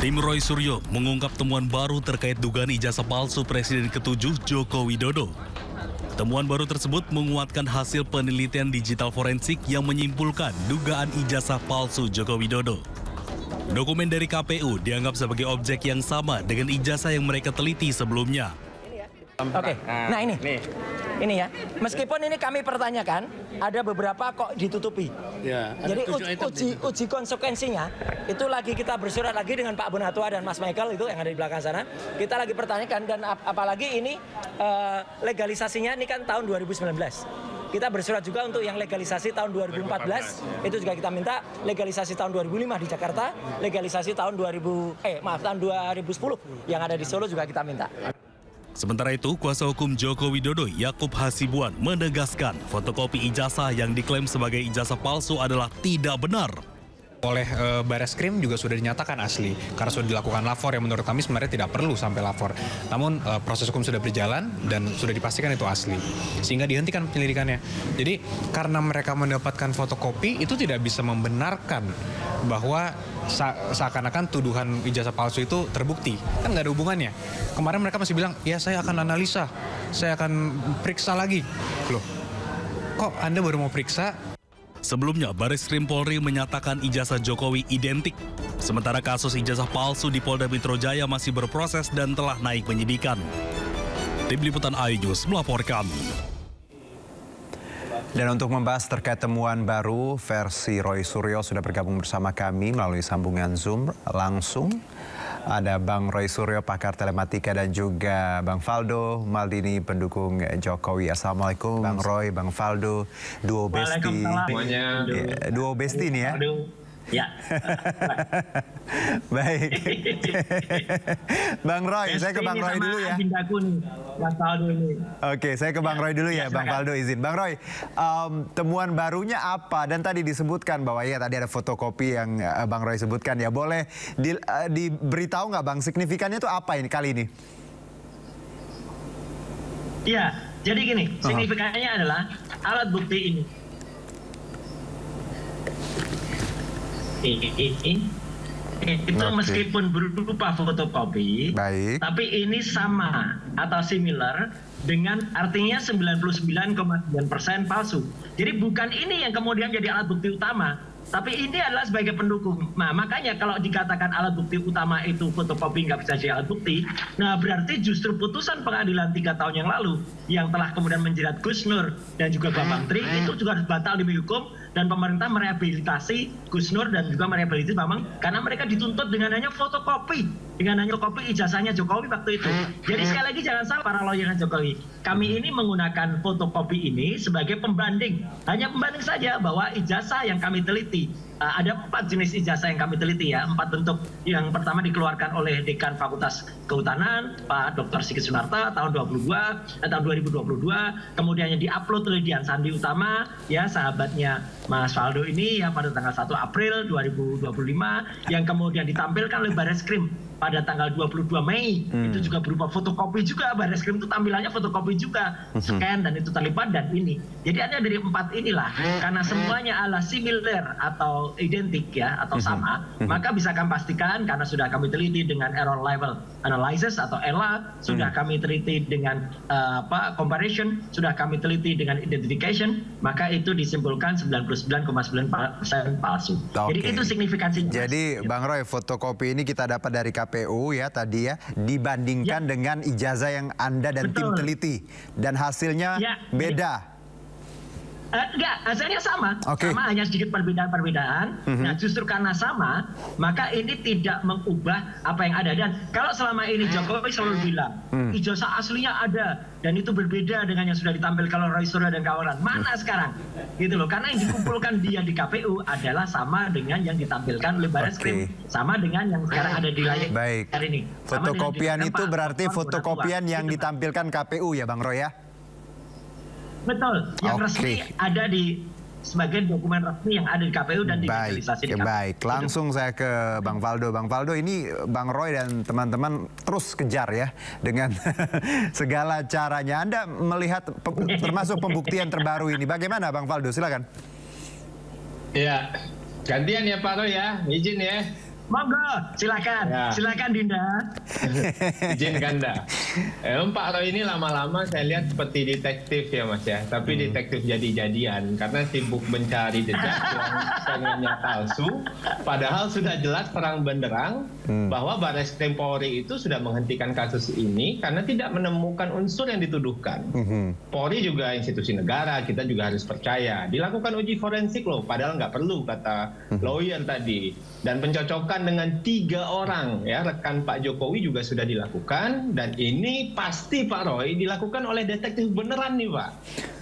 Tim Roy Suryo mengungkap temuan baru terkait dugaan ijazah palsu Presiden ke-7 Joko Widodo. Temuan baru tersebut menguatkan hasil penelitian digital forensik yang menyimpulkan dugaan ijazah palsu Joko Widodo. Dokumen dari KPU dianggap sebagai objek yang sama dengan ijazah yang mereka teliti sebelumnya. Oke, nah ini ya. Meskipun ini kami pertanyakan, ada beberapa kok ditutupi. Ya, jadi uji konsekuensinya itu lagi kita bersurat lagi dengan Pak Bonatua dan Mas Michael itu yang ada di belakang sana. Kita lagi pertanyakan dan apalagi ini legalisasinya ini kan tahun 2019. Kita bersurat juga untuk yang legalisasi tahun 2014, itu juga kita minta legalisasi tahun 2005 di Jakarta, legalisasi tahun tahun 2010 yang ada di Solo juga kita minta. Sementara itu, kuasa hukum Joko Widodo, Yakub Hasibuan, menegaskan fotokopi ijazah yang diklaim sebagai ijazah palsu adalah tidak benar. Oleh Bareskrim juga sudah dinyatakan asli, karena sudah dilakukan lapor yang menurut kami sebenarnya tidak perlu sampai lapor. Namun proses hukum sudah berjalan dan sudah dipastikan itu asli, sehingga dihentikan penyelidikannya. Jadi karena mereka mendapatkan fotokopi itu tidak bisa membenarkan bahwa seakan-akan tuduhan ijazah palsu itu terbukti. Kan nggak ada hubungannya. Kemarin mereka masih bilang, ya saya akan analisa, saya akan periksa lagi. Loh, kok Anda baru mau periksa? Sebelumnya, Bareskrim Polri menyatakan ijazah Jokowi identik. Sementara kasus ijazah palsu di Polda Metro Jaya masih berproses dan telah naik penyidikan. Tim Liputan iNews melaporkan. Dan untuk membahas terkait temuan baru versi Roy Suryo sudah bergabung bersama kami melalui sambungan Zoom langsung. Ada Bang Roy Suryo, pakar telematika, dan juga Bang Faldo Maldini, pendukung Jokowi. Assalamualaikum Bang Roy, Bang Faldo, duo besti. Ya, duo besti nih ya. Ya. Baik. Bang Roy, saya ke Bang Roy dulu ya. Oke, saya ke Bang Roy dulu ya, Bang Faldo izin. Bang Roy, temuan barunya apa? Dan tadi disebutkan bahwa ya tadi ada fotokopi yang Bang Roy sebutkan ya. Boleh diberitahu nggak Bang, signifikannya itu apa ini kali ini? Iya, jadi gini, signifikannya adalah alat bukti ini. Itu meskipun berupa fotokopi, tapi ini sama atau similar dengan artinya 99,9% palsu. Jadi bukan ini yang kemudian jadi alat bukti utama, tapi ini adalah sebagai pendukung. Nah, makanya kalau dikatakan alat bukti utama itu fotokopi nggak bisa jadi alat bukti, nah berarti justru putusan pengadilan 3 tahun yang lalu yang telah kemudian menjerat Gus Nur dan juga Bambang Tri itu juga harus batal demi hukum, dan pemerintah merehabilitasi Gus Nur dan juga merehabilitasi Bambang karena mereka dituntut dengan hanya fotokopi, dengan hanya kopi ijazahnya Jokowi waktu itu. Jadi sekali lagi jangan salah para lawyernya Jokowi. Kami ini menggunakan fotokopi ini sebagai pembanding, hanya pembanding saja bahwa ijazah yang kami teliti. Ada 4 jenis ijazah yang kami teliti ya, 4 bentuk. Yang pertama dikeluarkan oleh Dekan Fakultas Kehutanan, Pak Dr. Sigit Sunarta tahun 2022, kemudian yang diupload oleh Dian Sandi Utama, ya sahabatnya Mas Faldo ini ya pada tanggal 1 April 2025, yang kemudian ditampilkan oleh Bareskrim pada tanggal 22 Mei, itu juga berupa fotokopi juga. Bareskrim itu tampilannya fotokopi juga, scan dan itu terlipat dan ini. Jadi ada dari 4 inilah, karena semuanya adalah similar atau identik ya atau sama, maka bisa kami pastikan karena sudah kami teliti dengan error level analysis atau ELA, sudah kami teliti dengan comparison, sudah kami teliti dengan identification, maka itu disimpulkan 99,9% palsu. Jadi itu signifikansinya. Jadi Bang Roy, fotokopi ini kita dapat dari KPU ya tadi ya, dibandingkan dengan ijazah yang Anda dan tim teliti, dan hasilnya beda. Enggak, hasilnya sama. Sama, hanya sedikit perbedaan-perbedaan. Nah, justru karena sama, maka ini tidak mengubah apa yang ada. Dan kalau selama ini Jokowi selalu bilang, ijazah aslinya ada, dan itu berbeda dengan yang sudah ditampilkan oleh Roy Suryo dan kawan. Mana sekarang? Gitu loh. Karena yang dikumpulkan dia di KPU adalah sama dengan yang ditampilkan oleh Bareskrim. Sama dengan yang sekarang ada di layar hari ini. Fotokopian itu berarti fotokopian yang ditampilkan KPU ya Bang Roy ya? Betul, yang resmi ada di sebagian dokumen resmi yang ada di KPU dan digitalisasi di KPU. Baik, langsung saya ke Bang Faldo. Bang Faldo, ini Bang Roy dan teman-teman terus kejar ya dengan segala caranya. Anda melihat termasuk pembuktian terbaru ini. Bagaimana Bang Faldo? Silakan. Ya, gantian ya Pak Roy ya, izin ya. Monggo, silakan. Ya. Silakan Dinda. Izinkan dah. Pak Roy ini lama-lama saya lihat seperti detektif ya Mas ya. Tapi detektif jadi-jadian karena sibuk mencari jejak yang palsu. Padahal sudah jelas terang benderang bahwa Barreskrim Polri itu sudah menghentikan kasus ini karena tidak menemukan unsur yang dituduhkan. Polri juga institusi negara, kita juga harus percaya. Dilakukan uji forensik loh, padahal nggak perlu kata lawyer tadi. Dan pencocokan dengan 3 orang ya rekan Pak Jokowi juga sudah dilakukan, dan ini pasti Pak Roy dilakukan oleh detektif beneran nih Pak,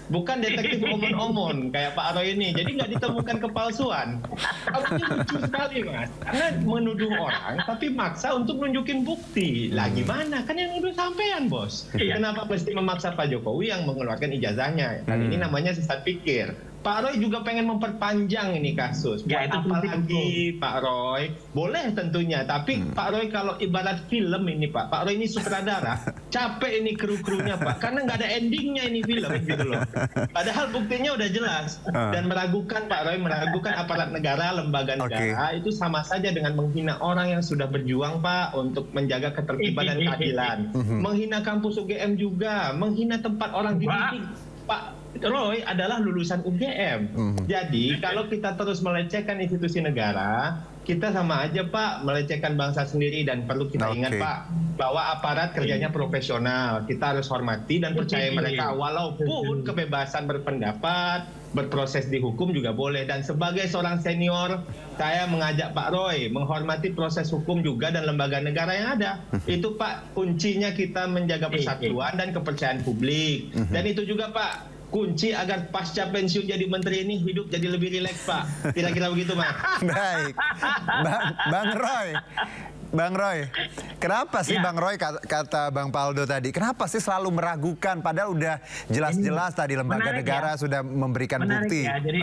bukan detektif omon-omon kayak Pak Roy ini, jadi nggak ditemukan kepalsuan. Ini lucu sekali Mas, karena menuduh orang tapi maksa untuk nunjukin bukti. Lah gimana, kan yang nuduh sampean bos. Kenapa mesti memaksa Pak Jokowi yang mengeluarkan ijazahnya? Dan ini namanya sesat pikir. Pak Roy juga pengen memperpanjang ini kasus. Ya, itu apalagi Pak Roy, boleh tentunya. Tapi Pak Roy kalau ibarat film ini Pak Roy ini sutradara, capek ini kru-krunya Pak, karena nggak ada endingnya ini film gitu loh. Padahal buktinya udah jelas. Dan meragukan Pak Roy, meragukan aparat negara, lembaga negara, itu sama saja dengan menghina orang yang sudah berjuang Pak untuk menjaga ketertiban dan keadilan. Menghina kampus UGM juga, menghina tempat orang dididik. Pak Roy adalah lulusan UGM. Jadi kalau kita terus melecehkan institusi negara, kita sama aja Pak melecehkan bangsa sendiri. Dan perlu kita ingat Pak, bahwa aparat kerjanya profesional. Kita harus hormati dan percaya mereka, walaupun kebebasan berpendapat, berproses di hukum juga boleh. Dan sebagai seorang senior, saya mengajak Pak Roy menghormati proses hukum juga dan lembaga negara yang ada. Itu Pak, kuncinya kita menjaga persatuan dan kepercayaan publik. Dan itu juga Pak, kunci agar pasca pensiun jadi menteri ini hidup jadi lebih rileks Pak. Kira-kira begitu Mas. Baik, Bang Roy, kenapa sih Bang Roy, kata Bang Faldo tadi, kenapa sih selalu meragukan padahal udah jelas-jelas tadi lembaga negara sudah memberikan bukti. Ya, jadi,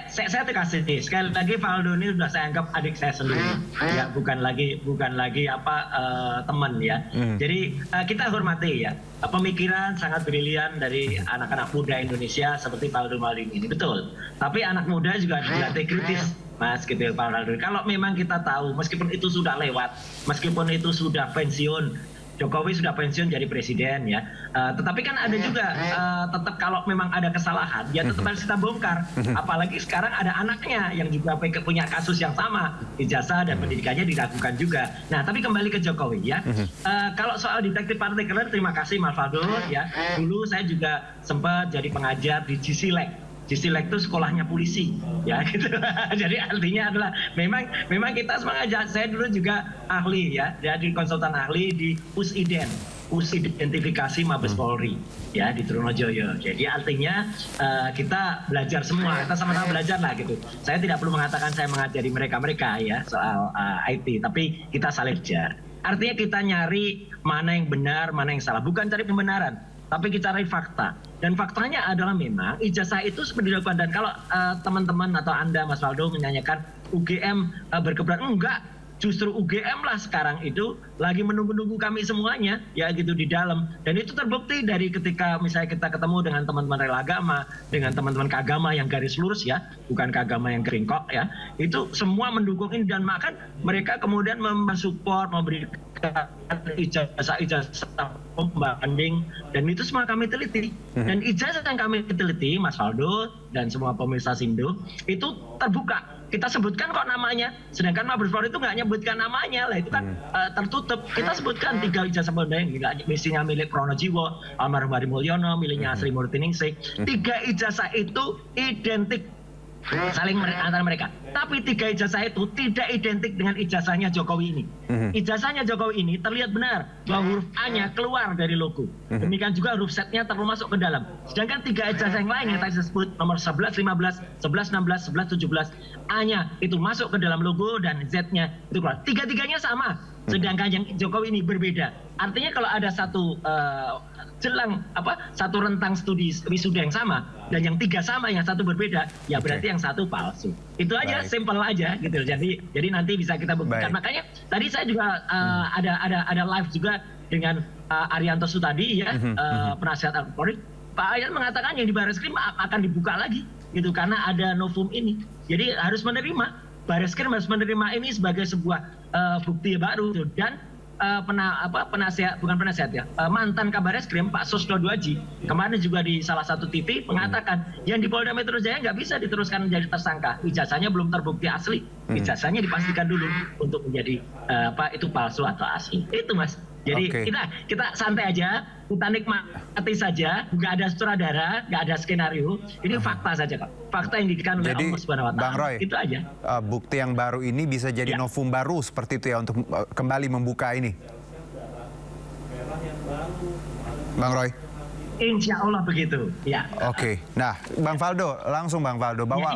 saya kasih nih, sekali lagi Faldo ini sudah saya anggap adik saya sendiri, ya bukan lagi teman ya. Jadi kita hormati ya pemikiran sangat brilian dari anak-anak muda Indonesia seperti Faldo Maldini ini, betul. Tapi anak muda juga dilatih kritis Mas gitu Pak Faldo. Kalau memang kita tahu meskipun itu sudah lewat, meskipun itu sudah pensiun, Jokowi sudah pensiun jadi presiden ya. Tetapi kan ada juga tetap kalau memang ada kesalahan ya tetap harus kita bongkar. Apalagi sekarang ada anaknya yang juga punya kasus yang sama, ijazah dan pendidikannya diragukan juga. Nah tapi kembali ke Jokowi ya. Kalau soal detektif partikeler, terima kasih Mas Faldo ya. Dulu saya juga sempat jadi pengajar di GSILEK. GSILEK itu sekolahnya polisi, ya gitu. Jadi artinya adalah memang kita sengaja. Saya dulu juga ahli ya, jadi konsultan ahli di USIDEN, Identifikasi Mabes Polri, ya di Trunojoyo. Jadi artinya kita belajar semua, kita sama-sama belajar lah gitu. Saya tidak perlu mengatakan saya mengajari mereka ya soal IT, tapi kita saling belajar. Artinya kita nyari mana yang benar, mana yang salah, bukan cari pembenaran, tapi kita cari fakta. Dan faktanya adalah memang ijazah itu seperti dilakukan. Dan kalau teman-teman atau Anda Mas Faldo menyanyikan UGM berkeberatan, enggak. Justru UGM lah sekarang itu lagi menunggu-nunggu kami semuanya ya gitu di dalam. Dan itu terbukti dari ketika misalnya kita ketemu dengan teman-teman rela agama, dengan teman-teman keagama yang garis lurus ya, bukan keagama yang keringkok ya. Itu semua mendukung ini, dan makan mereka kemudian mensupport, memberikan ijazah pembanding, dan itu semua kami teliti. Dan ijazah yang kami teliti Mas Faldo dan semua pemirsa Sindo itu terbuka. Kita sebutkan kok namanya, sedangkan Mabes Polri itu nggak nyebutkan namanya lah, itu kan tertutup. Kita sebutkan 3 ijazah pembanding, mestinya milik Pronojiwo, almarhum Hari Mulyono, miliknya Sri Murtiningsih. 3 ijazah itu identik saling antara mereka. Tapi 3 ijazah itu tidak identik dengan ijazahnya Jokowi ini. Ijazahnya Jokowi ini terlihat benar bahwa huruf A-nya keluar dari logo. Demikian juga huruf Z-nya terlalu masuk ke dalam. Sedangkan 3 ijazah yang lain yang tadi disebut nomor 11, 15, 11, 16, 11, 17, A-nya itu masuk ke dalam logo dan Z-nya itu keluar. 3-tiganya sama. Sedangkan yang Jokowi ini berbeda. Artinya kalau ada satu satu rentang studi wisuda yang sama dan yang 3 sama, yang 1 berbeda, ya berarti yang 1 palsu. Itu aja, simple aja gitu. Jadi nanti bisa kita buktikan. Makanya tadi saya juga ada live juga dengan Arianto Sutadi ya, penasihat Polri. Pak Arianto mengatakan yang di Barreskrim akan dibuka lagi gitu karena ada novum ini. Jadi harus menerima Bareskrim harus menerima ini sebagai sebuah bukti baru dan mantan Kabar Eskrim Pak Susno Duaji kemarin juga di salah satu TV mengatakan yang di Polda Metro Jaya nggak bisa diteruskan menjadi tersangka, ijazahnya belum terbukti asli, ijazahnya dipastikan dulu untuk menjadi itu palsu atau asli. Itu Mas. Jadi kita santai aja, kita nikmati saja, nggak ada sutradara, nggak ada skenario. Ini fakta saja kok, fakta yang diberikan oleh Allah Subhanahu Wa Taala. Bang Roy, itu aja. Bukti yang baru ini bisa jadi novum baru seperti itu ya untuk kembali membuka ini. Bang Roy. Insya Allah begitu, ya. Oke, nah Bang Faldo, langsung Bang Faldo bahwa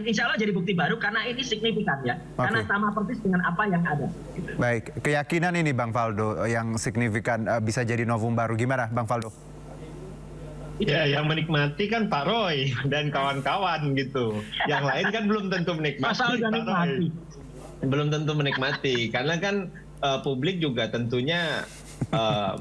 insya Allah jadi bukti baru karena ini signifikan ya, karena sama persis dengan apa yang ada. Gitu. Baik, keyakinan ini Bang Faldo yang signifikan bisa jadi novum baru, gimana Bang Faldo? Ya, yang menikmati kan Pak Roy dan kawan-kawan gitu. Yang lain kan belum tentu menikmati. Belum tentu menikmati, karena kan publik juga tentunya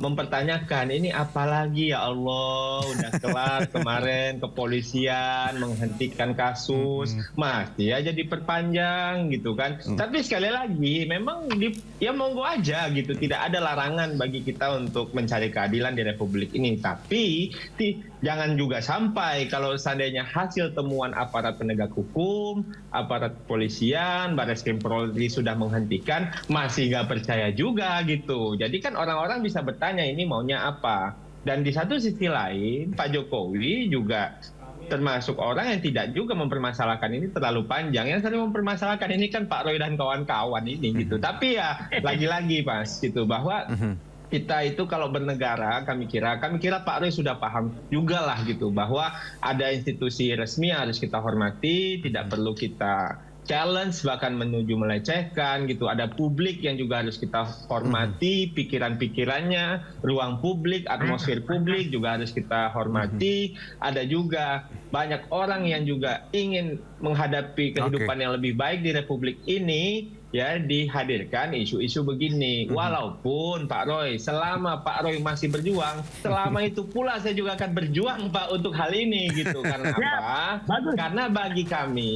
mempertanyakan ini apalagi ya Allah, udah kelar kemarin kepolisian menghentikan kasus, masih aja diperpanjang gitu kan. Tapi sekali lagi memang ya monggo aja gitu, tidak ada larangan bagi kita untuk mencari keadilan di Republik ini. Tapi jangan juga sampai kalau seandainya hasil temuan aparat penegak hukum, aparat kepolisian, Bareskrim Polri sudah menghentikan, masih nggak percaya juga gitu. Jadi kan orang-orang bisa bertanya ini maunya apa. Dan di satu sisi lain, Pak Jokowi juga termasuk orang yang tidak juga mempermasalahkan ini terlalu panjang. Yang sering mempermasalahkan ini kan Pak Roy dan kawan-kawan ini gitu. Tapi ya lagi-lagi Mas gitu bahwa kita itu kalau bernegara, kami kira Pak Roy sudah paham juga lah gitu bahwa ada institusi resmi yang harus kita hormati, tidak perlu kita challenge bahkan menuju melecehkan gitu. Ada publik yang juga harus kita hormati, pikiran-pikirannya, ruang publik, atmosfer publik juga harus kita hormati. Ada juga banyak orang yang juga ingin menghadapi kehidupan yang lebih baik di Republik ini, ya dihadirkan isu-isu begini. Walaupun Pak Roy, selama Pak Roy masih berjuang, selama itu pula saya juga akan berjuang Pak untuk hal ini gitu. Karena apa? Karena bagi kami,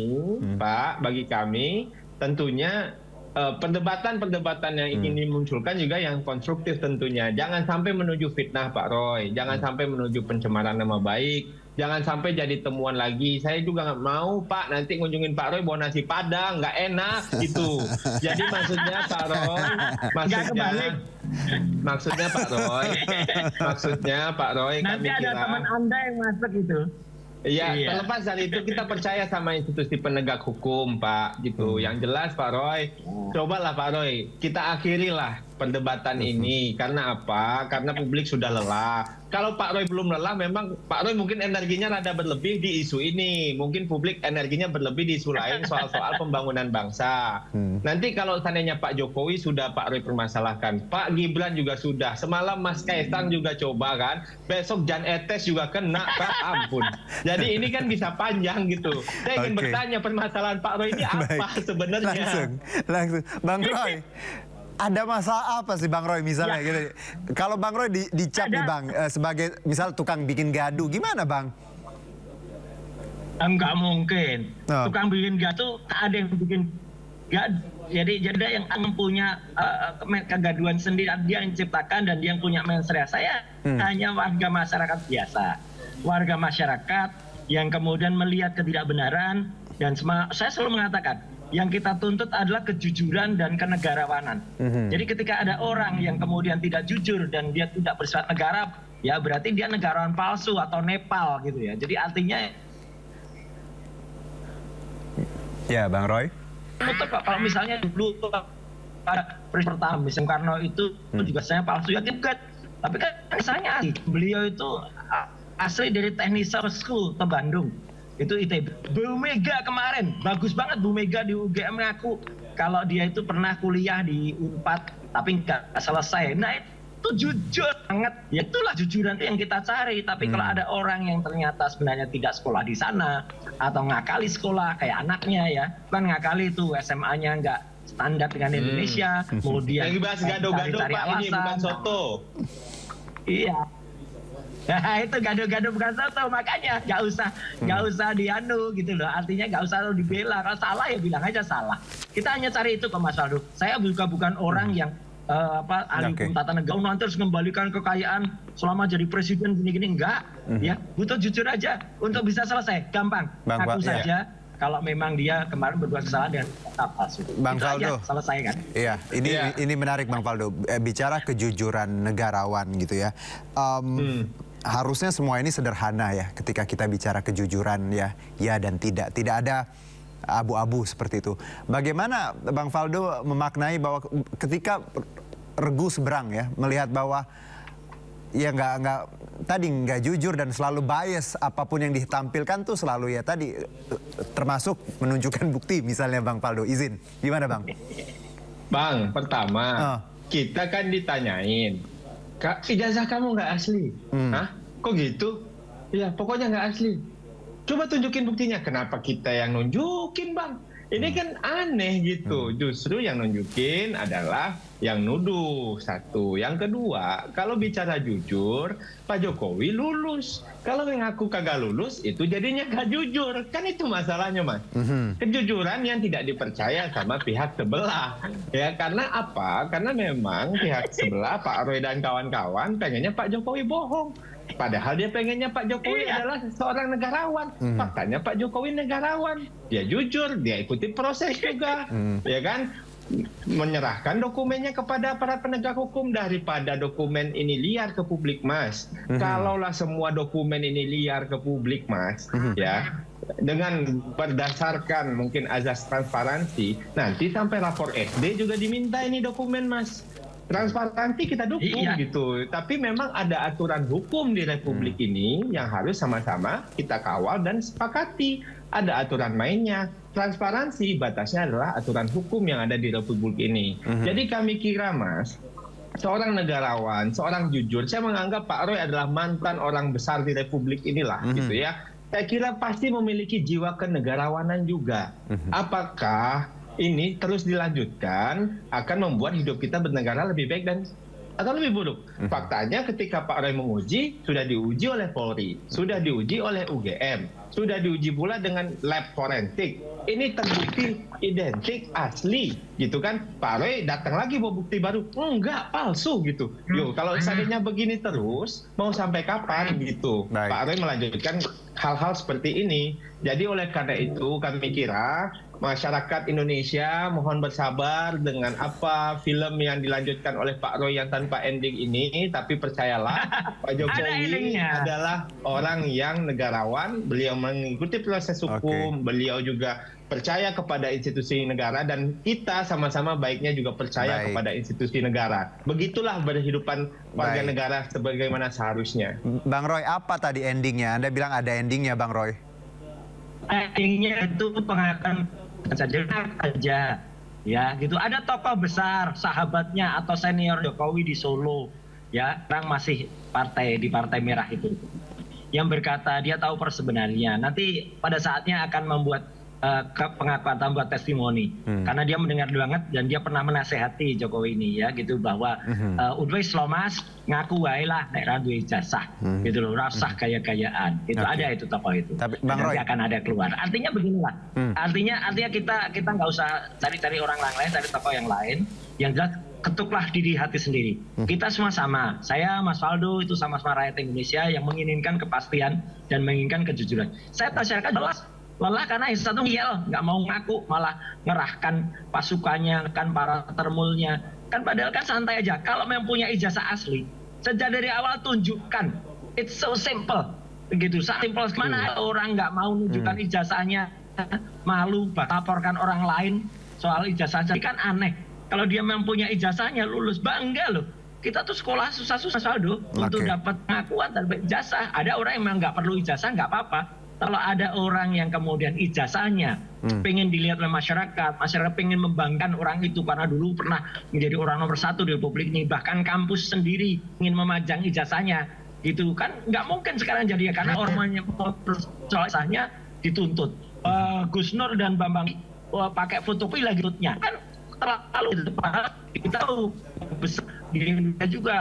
Pak, bagi kami tentunya perdebatan-perdebatan yang ingin dimunculkan juga yang konstruktif tentunya. Jangan sampai menuju fitnah Pak Roy, jangan sampai menuju pencemaran nama baik. Jangan sampai jadi temuan lagi. Saya juga nggak mau Pak nanti ngunjungin Pak Roy bawa nasi Padang, nggak enak gitu. Jadi maksudnya Pak Roy, maksudnya Pak Roy, nanti kami ada kira teman Anda yang masuk itu. Iya, terlepas dari itu kita percaya sama institusi penegak hukum Pak gitu. Yang jelas Pak Roy, cobalah Pak Roy, kita akhirilah perdebatan ini. Karena apa? Karena publik sudah lelah. Kalau Pak Roy belum lelah, memang Pak Roy mungkin energinya rada berlebih di isu ini. Mungkin publik energinya berlebih di isu lain soal-soal pembangunan bangsa. Nanti kalau seandainya Pak Jokowi sudah Pak Roy permasalahkan, Pak Gibran juga sudah. Semalam Mas Kaisang juga coba kan. Besok Jan Etes juga kena, Pak, ampun. Jadi ini kan bisa panjang gitu. Saya ingin bertanya permasalahan Pak Roy ini apa sebenarnya? Langsung. Bang Roy, ada masalah apa sih Bang Roy misalnya gitu? Kalau Bang Roy dicap nih Bang sebagai misal tukang bikin gaduh, gimana Bang? Enggak mungkin. Tukang bikin gaduh tak ada yang bikin gaduh. Jadi yang mempunyai kegaduhan sendiri dia yang ciptakan dan dia yang punya mensrea. Saya hanya warga masyarakat biasa. Warga masyarakat yang kemudian melihat ketidakbenaran dan saya selalu mengatakan yang kita tuntut adalah kejujuran dan kenegarawanan. Jadi ketika ada orang yang kemudian tidak jujur dan dia tidak bersifat negara, ya berarti dia negarawan palsu atau Nepal gitu ya. Jadi artinya ya Bang Roy. Kalau misalnya dulu pada pertama misalnya Soekarno itu juga saya palsu ya juga. Tapi kan misalnya beliau itu asli dari Technical School ke Bandung. Itu ITB. Bu Mega kemarin, bagus banget Bu Mega di UGM ngaku kalau dia itu pernah kuliah di Unpad tapi nggak selesai. Nah itu jujur banget. Ya itulah jujuran yang kita cari. Tapi kalau ada orang yang ternyata sebenarnya tidak sekolah di sana atau ngakali sekolah kayak anaknya ya, kan ngakali itu SMA-nya nggak standar dengan Indonesia. Kemudian yang dibahas gado-gado Pak, ini bukan soto. Iya. Nah, itu gaduh-gaduh bukan soto, makanya nggak usah dianu gitu loh. Artinya nggak usah dibela. Kalau salah ya bilang aja salah. Kita hanya cari itu ke Mas Faldo. Saya bukan orang yang ahli hukum tata negara nanti harus mengembalikan kekayaan selama jadi presiden gini-gini, enggak. Ya, butuh jujur aja untuk bisa selesai. Gampang. Aku saja. Kalau memang dia kemarin berbuat kesalahan dengan palsu. Bang itu Faldo, aja, selesai kan? Iya, ini menarik Bang Faldo. Bicara kejujuran negarawan gitu ya. Harusnya semua ini sederhana ya. Ketika kita bicara kejujuran ya dan tidak ada abu-abu seperti itu. Bagaimana Bang Faldo memaknai bahwa ketika regu seberang ya, melihat bahwa ya nggak jujur dan selalu bias, apapun yang ditampilkan tuh selalu ya tadi, termasuk menunjukkan bukti misalnya. Bang Faldo, izin, gimana Bang? Bang, pertama kita kan ditanyain, Kak, ijazah kamu nggak asli? Hah? Kok gitu? Ya pokoknya nggak asli. Coba tunjukin buktinya. Kenapa kita yang nunjukin, Bang? Ini kan aneh gitu. Justru yang nunjukin adalah yang nuduh, satu. Yang kedua, kalau bicara jujur, Pak Jokowi lulus. Kalau ngaku kagak lulus, itu jadinya gak jujur. Kan itu masalahnya, Mas. Kejujuran yang tidak dipercaya sama pihak sebelah. Ya, karena apa? Karena memang pihak sebelah, Pak Roy dan kawan-kawan, pengennya Pak Jokowi bohong. Padahal dia pengennya Pak Jokowi adalah seorang negarawan. Faktanya Pak Jokowi negarawan. Dia jujur, dia ikuti proses juga. Ya kan? Menyerahkan dokumennya kepada para penegak hukum daripada dokumen ini liar ke publik, Mas. Kalaulah semua dokumen ini liar ke publik, Mas, ya, dengan berdasarkan mungkin azas transparansi, nanti sampai lapor SD juga diminta ini dokumen, Mas. Transparansi kita dukung gitu, tapi memang ada aturan hukum di Republik ini yang harus sama-sama kita kawal dan sepakati. Ada aturan mainnya. Transparansi batasnya adalah aturan hukum yang ada di Republik ini. Jadi kami kira, Mas, seorang negarawan, seorang jujur, saya menganggap Pak Roy adalah mantan orang besar di Republik inilah, gitu ya. Saya kira pasti memiliki jiwa kenegarawanan juga. Apakah ini terus dilanjutkan akan membuat hidup kita bernegara lebih baik dan atau lebih buruk? Faktanya ketika Pak Roy menguji, sudah diuji oleh Polri, sudah diuji oleh UGM, sudah diuji pula dengan lab forensik. Ini terbukti identik asli, gitu kan? Pak Roy datang lagi bawa bukti baru, enggak, palsu gitu. Yo, kalau seandainya begini terus, mau sampai kapan gitu? Pak Roy melanjutkan hal-hal seperti ini. Jadi oleh karena itu kami kira masyarakat Indonesia mohon bersabar dengan apa film yang dilanjutkan oleh Pak Roy yang tanpa ending ini, tapi percayalah Pak Jokowi adalah orang yang negarawan, beliau mengikuti proses hukum, beliau juga percaya kepada institusi negara, dan kita sama-sama baiknya juga percaya kepada institusi negara. Begitulah berhidupan warga negara sebagaimana seharusnya. Bang Roy, apa tadi endingnya? Anda bilang ada endingnya, Bang Roy. Endingnya itu pengakuan saja, ya gitu. Ada tokoh besar, sahabatnya atau senior Jokowi di Solo, ya, orang masih di Partai Merah itu, yang berkata dia tahu persebenarnya. Nanti pada saatnya akan membuat pengakuan tambah testimoni, karena dia mendengar banget dan dia pernah menasehati Jokowi ini, ya gitu, bahwa udwes lomas ngaku wae lah nek ra duwe ijazah, gitu loh, rasah gaya-gayaan. Itu ada itu tokoh itu. Tapi Bang Roy, nanti akan ada keluar. Artinya beginilah. Artinya kita nggak usah cari-cari orang lain, cari tokoh yang lain. Yang jelas ketuklah diri hati sendiri. Kita semua sama. Saya, Mas Faldo, itu sama-sama rakyat Indonesia yang menginginkan kepastian dan menginginkan kejujuran. Saya masyarakat jelas lelah karena yang satu ngiyel, nggak mau ngaku, malah ngerahkan pasukannya, kan para termulnya. Kan padahal kan santai aja. Kalau memang punya ijazah asli, sejak dari awal tunjukkan. It's so simple. Begitu, simple. Mana orang nggak mau nunjukkan ijazahnya, malu laporkan orang lain soal ijazah. Jadi kan aneh. Kalau dia memang punya ijazahnya, lulus, bangga loh. Kita tuh sekolah susah-susah Saldo untuk dapat pengakuan dan ijazah. Ada orang yang memang nggak perlu ijazah, nggak apa-apa. Kalau ada orang yang kemudian ijazahnya pengen dilihat oleh masyarakat pengen membanggakan orang itu karena dulu pernah menjadi orang nomor 1 di Republik ini, bahkan kampus sendiri ingin memajang ijazahnya, gitu kan nggak mungkin sekarang jadi, karena orangnya ijazahnya dituntut. Gus Nur dan Bambang pakai fotokopi lagi tutnya kan terlalu, kita tahu besar di Indonesia juga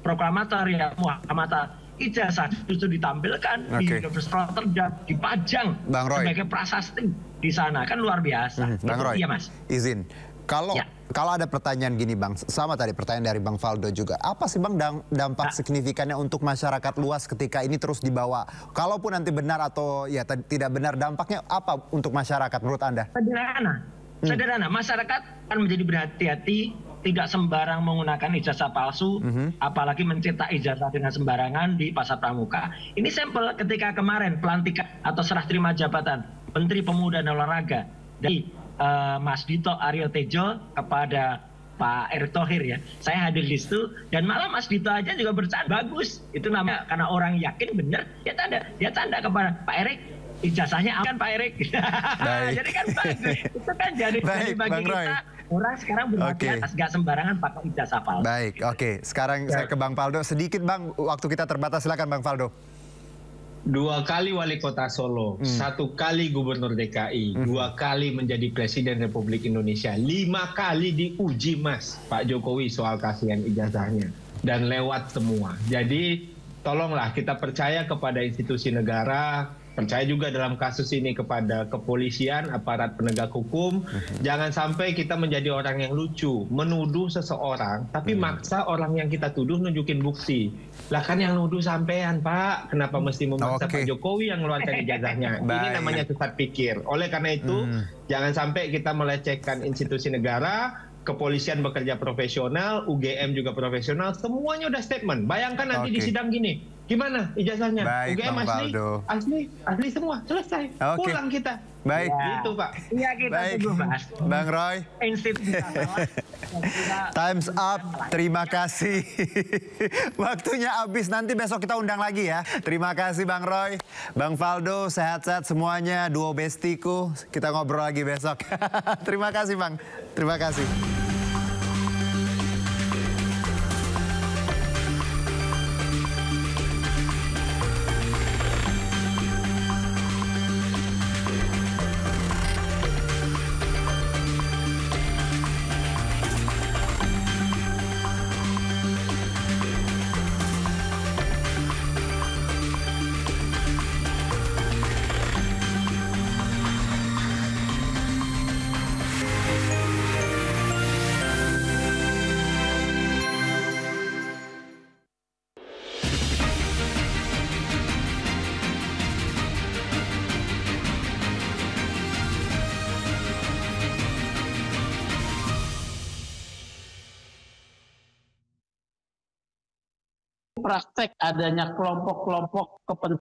proklamator ya Muhammad ijazah justru ditampilkan di Universitas Rotterdam, dipajang sebagai prasasti di sana, kan luar biasa. Bang Roy, iya Mas. Izin. Kalau ada pertanyaan gini Bang, sama tadi pertanyaan dari Bang Faldo juga. Apa sih Bang dampak signifikannya untuk masyarakat luas ketika ini terus dibawa? Kalaupun nanti benar atau ya tidak benar, dampaknya apa untuk masyarakat menurut Anda? Sederhana. Masyarakat akan menjadi berhati-hati, tidak sembarang menggunakan ijazah palsu, apalagi mencetak ijazah dengan sembarangan di pasar pramuka. Ini sampel ketika kemarin pelantikan atau serah terima jabatan Menteri Pemuda dan Olahraga dari Mas Dito Aryo Tejo kepada Pak Erick Thohir ya. Saya hadir di situ dan malah Mas Dito aja juga bercanda bagus. Itu namanya karena orang yakin benar, dia tanda kepada Pak Erick. Ijazahnya akan Pak Erick. Jadi kan bagus. Itu kan jadi bagi kita orang sekarang berhati-hati gak sembarangan pakai ijazah palsu. Baik, oke. Sekarang saya ke Bang Faldo. Sedikit Bang, waktu kita terbatas. Silakan Bang Faldo. 2 kali wali kota Solo, 1 kali gubernur DKI, 2 kali menjadi presiden Republik Indonesia, 5 kali diuji Mas Pak Jokowi soal kasihan ijazahnya dan lewat semua. Jadi tolonglah kita percaya kepada institusi negara, percaya juga dalam kasus ini kepada kepolisian, aparat penegak hukum. Jangan sampai kita menjadi orang yang lucu, menuduh seseorang, tapi maksa orang yang kita tuduh nunjukin bukti. Lah kan yang nuduh sampean Pak, kenapa mesti memaksa Pak Jokowi yang ngeluarkan ijazahnya? Ini namanya sesat pikir. Oleh karena itu, jangan sampai kita melecehkan institusi negara. Kepolisian bekerja profesional, UGM juga profesional, semuanya udah statement. Bayangkan nanti di sidang gini, gimana ijazahnya? Baik, UGM asli semua, selesai. Pulang kita. Baik. Gitu Pak. Iya kita tunggu Mas. Bang Roy. Time's up. Terima kasih. Waktunya habis. Nanti besok kita undang lagi ya. Terima kasih Bang Roy. Bang Faldo, sehat-sehat semuanya. Duo bestiku. Kita ngobrol lagi besok. Terima kasih Bang. Terima kasih. Praktek adanya kelompok-kelompok kepentingan